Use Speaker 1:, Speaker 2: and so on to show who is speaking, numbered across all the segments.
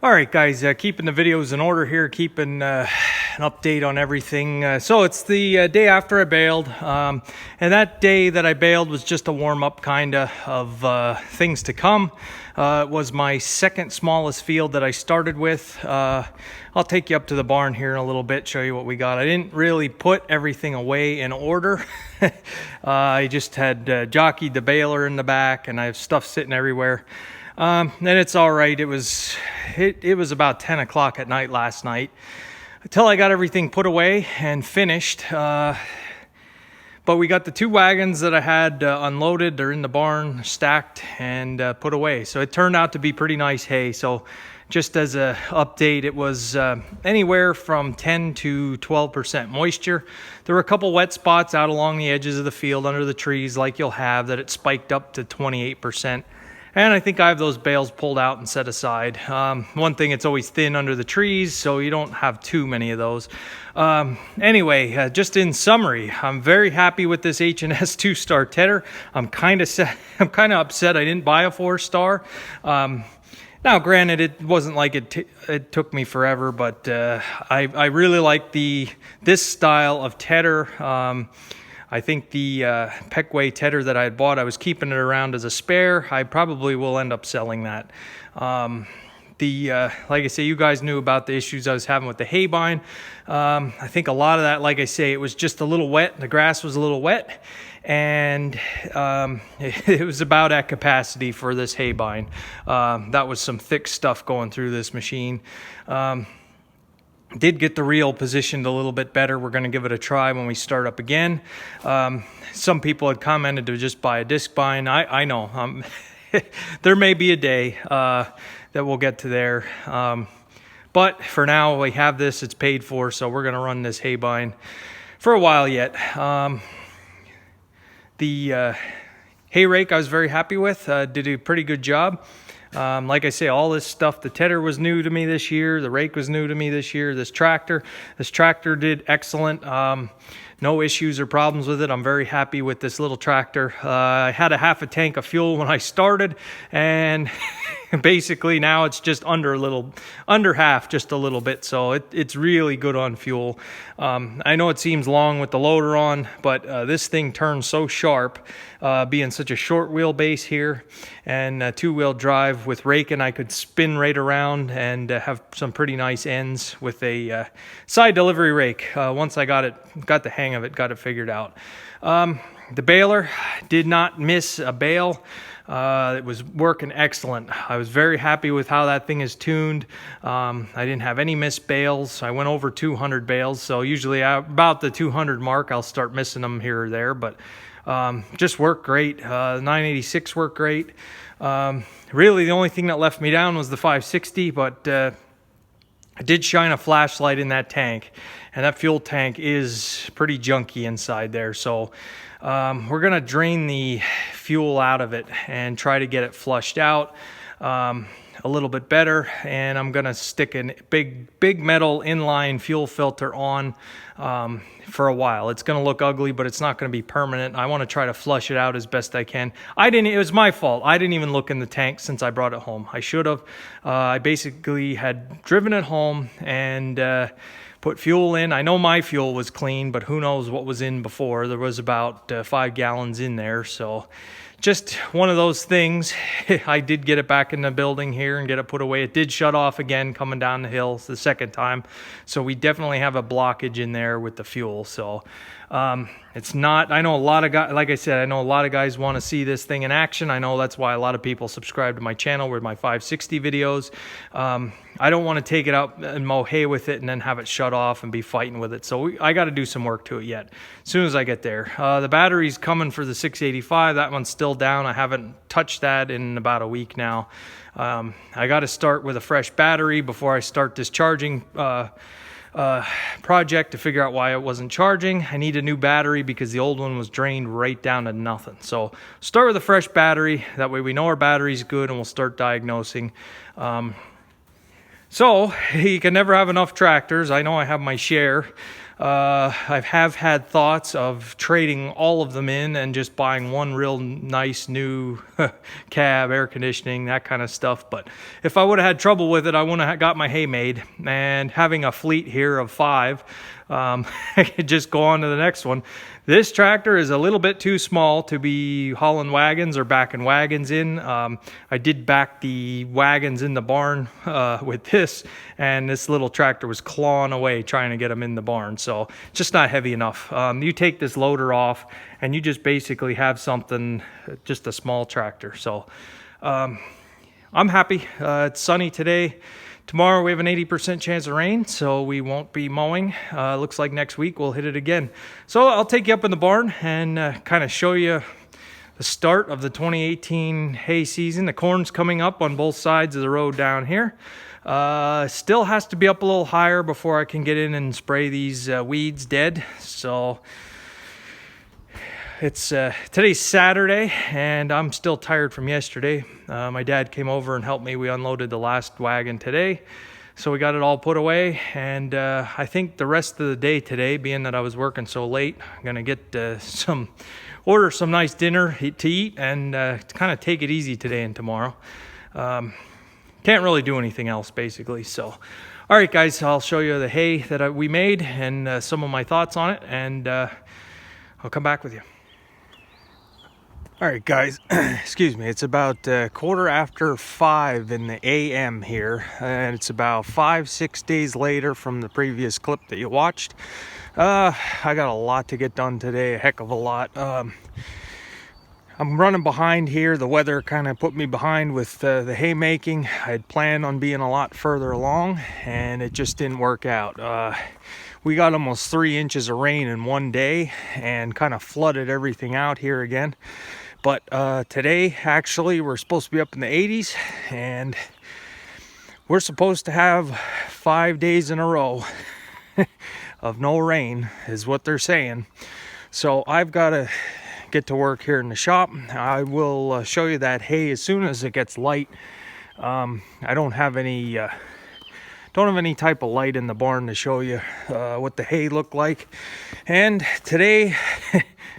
Speaker 1: All right, guys, keeping the videos in order here, keeping an update on everything. So it's the day after I baled, and that day that I baled was just a warm-up kind of things to come. It was my second smallest field that I started with. I'll take you up to the barn here in a little bit, show you what we got. I didn't really put everything away in order. I just had jockeyed the baler in the back, and I have stuff sitting everywhere. And it's all right. It was about 10 o'clock at night last night until I got everything put away and finished. But we got the two wagons that I had unloaded. They're in the barn, stacked, and put away. So it turned out to be pretty nice hay. So just as a update, it was anywhere from 10 to 12% moisture. There were a couple wet spots out along the edges of the field under the trees like you'll have that it spiked up to 28%. And I think I have those bales pulled out and set aside. One thing, it's always thin under the trees, so you don't have too many of those. Anyway, just in summary, I'm very happy with this H&S 2-star tedder. I'm kind of upset I didn't buy a 4-star. Now, granted, it wasn't like it took me forever, but I really like this style of tedder. I think the Peckway tedder that I had bought, I was keeping it around as a spare. I probably will end up selling that. Like I say, you guys knew about the issues I was having with the hay bine. I think a lot of that, like I say, it was just a little wet. The grass was a little wet, and it was about at capacity for this hay bine. That was some thick stuff going through this machine. Did get the reel positioned a little bit better. We're going to give it a try when we start up again. Some people had commented to just buy a disc bine. I know. There may be a day that we'll get to there. But for now, we have this. It's paid for, so we're going to run this hay bine for a while yet. The hay rake I was very happy with. Did a pretty good job. Like I say, all this stuff, the tedder was new to me this year. The rake was new to me this year. This tractor did excellent. No issues or problems with it. I'm very happy with this little tractor. I had a half a tank of fuel when I started, and basically now it's just under half, just a little bit. So it's really good on fuel. I know it seems long with the loader on, but this thing turns so sharp, being such a short wheelbase here and two-wheel drive with raking. I could spin right around and have some pretty nice ends with a side delivery rake. Once I got the hang of it, got it figured out. The baler did not miss a bale. It was working excellent. I was very happy with how that thing is tuned. I didn't have any missed bales. I went over 200 bales, so usually about the 200 mark, I'll start missing them here or there, but just worked great. 986 worked great. Really, the only thing that left me down was the 560, but I did shine a flashlight in that tank, and that fuel tank is pretty junky inside there, so we're going to drain the fuel out of it and try to get it flushed out a little bit better. And I'm going to stick a big metal inline fuel filter on for a while. It's going to look ugly, but it's not going to be permanent. I want to try to flush it out as best I can. It was my fault. I didn't even look in the tank since I brought it home. I should have. I basically had driven it home and put fuel in. I know my fuel was clean, but who knows what was in before. There was about 5 gallons in there, so just one of those things. I did get it back in the building here and get it put away. It did shut off again coming down the hill the second time, so we definitely have a blockage in there with the fuel. So it's not, I know a lot of guys, like I said, I know a lot of guys want to see this thing in action. I know that's why a lot of people subscribe to my channel with my 560 videos. I don't want to take it out and mow hay with it and then have it shut off and be fighting with it. So I got to do some work to it yet as soon as I get there. The battery's coming for the 685. That one's still down. I haven't touched that in about a week now. I got to start with a fresh battery before I start this charging project to figure out why it wasn't charging. I need a new battery because the old one was drained right down to nothing. So start with a fresh battery. That way we know our battery's good and we'll start diagnosing. So you can never have enough tractors. I know I have my share. I have had thoughts of trading all of them in and just buying one real nice new cab, air conditioning, that kind of stuff. But if I would have had trouble with it, I wouldn't have got my hay made. And having a fleet here of 5, I could just go on to the next one. This tractor is a little bit too small to be hauling wagons or backing wagons in. I did back the wagons in the barn with this, and this little tractor was clawing away trying to get them in the barn. So just not heavy enough. You take this loader off and you just basically have something, just a small tractor. So I'm happy. It's sunny today. Tomorrow we have an 80% chance of rain, so we won't be mowing. Looks like next week we'll hit it again. So I'll take you up in the barn and kind of show you the start of the 2018 hay season. The corn's coming up on both sides of the road down here. Still has to be up a little higher before I can get in and spray these weeds dead. So it's today's Saturday and I'm still tired from yesterday. My dad came over and helped me. We unloaded the last wagon today, so we got it all put away. And I think the rest of the day today, being that I was working so late, I'm gonna get order some nice dinner to eat and kind of take it easy today and tomorrow. Can't really do anything else basically. So all right guys, I'll show you the hay that we made and some of my thoughts on it, and I'll come back with you. All right guys, excuse me, it's about 5:15 in the AM here, and it's about 5-6 days later from the previous clip that you watched. I got a lot to get done today, a heck of a lot. I'm running behind here. The weather kind of put me behind with the haymaking. I had planned on being a lot further along and it just didn't work out. We got almost 3 inches of rain in one day and kind of flooded everything out here again. But today, actually, we're supposed to be up in the 80s, and we're supposed to have 5 days in a row of no rain, is what they're saying. So I've got to get to work here in the shop. I will show you that hay as soon as it gets light. I don't have any type of light in the barn to show you what the hay looked like. And today,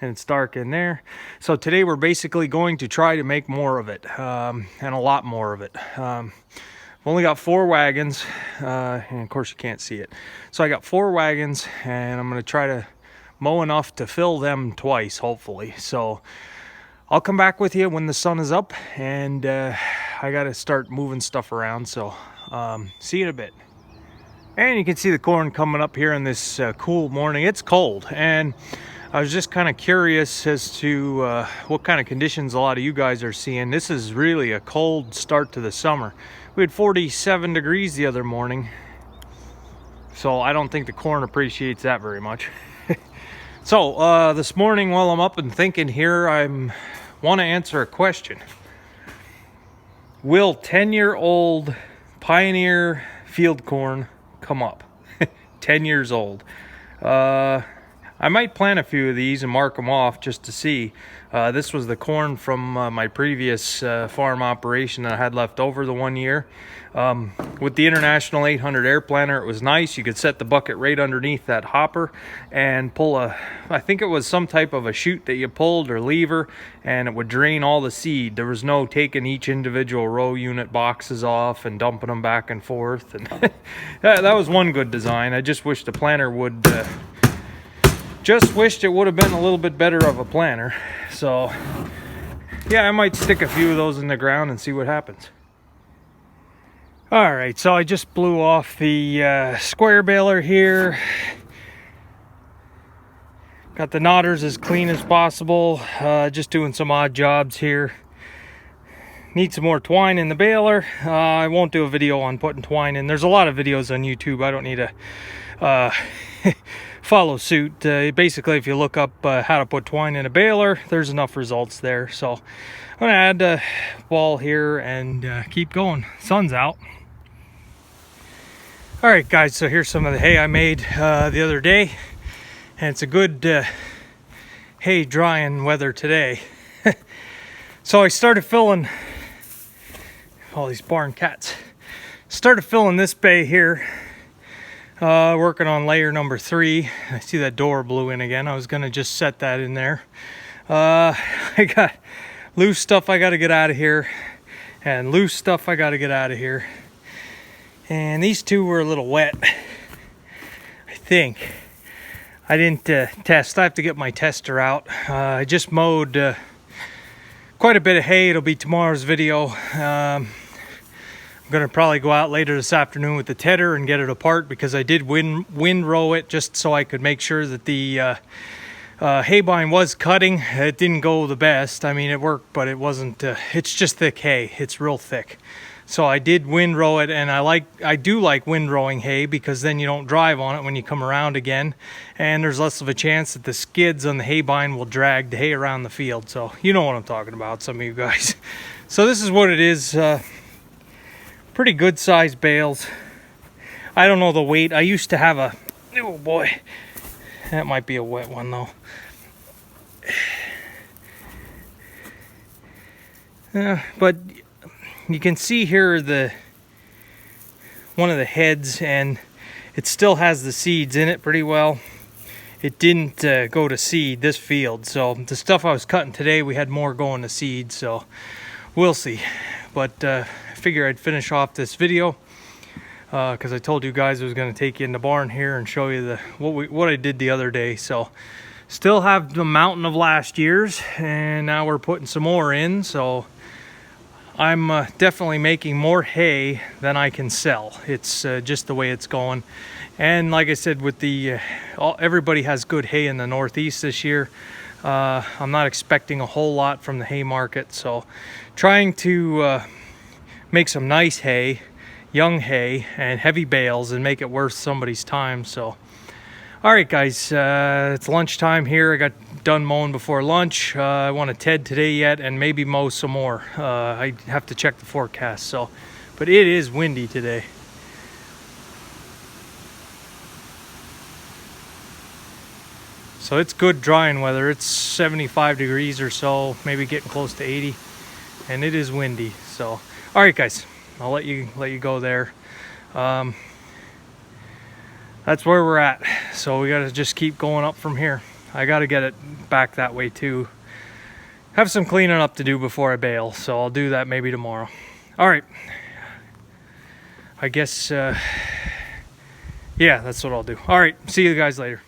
Speaker 1: and it's dark in there, so today we're basically going to try to make more of it, and a lot more of it. I've only got 4 wagons, and of course you can't see it. So I got 4 wagons, and I'm going to try to mow enough to fill them twice, hopefully. So I'll come back with you when the sun is up, and I got to start moving stuff around. So see you in a bit. And you can see the corn coming up here in this cool morning. It's cold, and I was just kind of curious as to what kind of conditions a lot of you guys are seeing. This is really a cold start to the summer. We had 47 degrees the other morning, so I don't think the corn appreciates that very much. So this morning while I'm up and thinking here, I want to answer a question. Will 10-year-old Pioneer field corn come up? 10 years old. I might plant a few of these and mark them off just to see. This was the corn from my previous farm operation that I had left over the one year. With the International 800 air planter, it was nice. You could set the bucket right underneath that hopper and pull I think it was some type of a chute that you pulled or lever, and it would drain all the seed. There was no taking each individual row unit boxes off and dumping them back and forth. And that was one good design. I just wish the planter would... Just wished it would have been a little bit better of a planter. So yeah, I might stick a few of those in the ground and see what happens. All right, so I just blew off the square baler here. Got the knotters as clean as possible. Just doing some odd jobs here. Need some more twine in the baler. I won't do a video on putting twine in. There's a lot of videos on YouTube. I don't need to follow suit. Basically, if you look up how to put twine in a baler, there's enough results there. So I'm gonna add a ball here and keep going. Sun's out. All right guys, so here's some of the hay I made the other day, and it's a good hay drying weather today. So I started filling all these barn cats. Started filling this bay here. Working on layer number 3. I see that door blew in again. I was gonna just set that in there. I got loose stuff I got to get out of here, and loose stuff I got to get out of here. And these two were a little wet, I think. I didn't test. I have to get my tester out. I just mowed quite a bit of hay. It'll be tomorrow's video. I'm gonna probably go out later this afternoon with the tedder and get it apart, because I did wind row it just so I could make sure that the haybine was cutting. It didn't go the best. I mean, it worked, but it wasn't. It's just thick hay. It's real thick. So I did wind row it, and I do like wind rowing hay, because then you don't drive on it when you come around again, and there's less of a chance that the skids on the haybine will drag the hay around the field. So you know what I'm talking about, some of you guys. So this is what it is. Pretty good sized bales. I don't know the weight. I used to have a, oh boy, that might be a wet one though. But you can see here one of the heads, and it still has the seeds in it pretty well. It didn't go to seed this field, so the stuff I was cutting today, we had more going to seed, so we'll see. But I figure I'd finish off this video because I told you guys I was going to take you in the barn here and show you what I did the other day. So still have the mountain of last year's, and now we're putting some more in. So I'm definitely making more hay than I can sell. It's just the way it's going. And like I said, with everybody has good hay in the Northeast this year. I'm not expecting a whole lot from the hay market, so trying to make some nice hay, young hay, and heavy bales, and make it worth somebody's time. So all right guys, it's lunchtime here. I got done mowing before lunch. I want to ted today yet, and maybe mow some more. I have to check the forecast. So but it is windy today. So it's good drying weather. It's 75 degrees or so, maybe getting close to 80, and it is windy. So all right guys, I'll let you go there. That's where we're at. So we got to just keep going up from here. I got to get it back that way too. Have some cleaning up to do before I bale, so I'll do that maybe tomorrow. All right, I guess yeah, that's what I'll do. All right, see you guys later.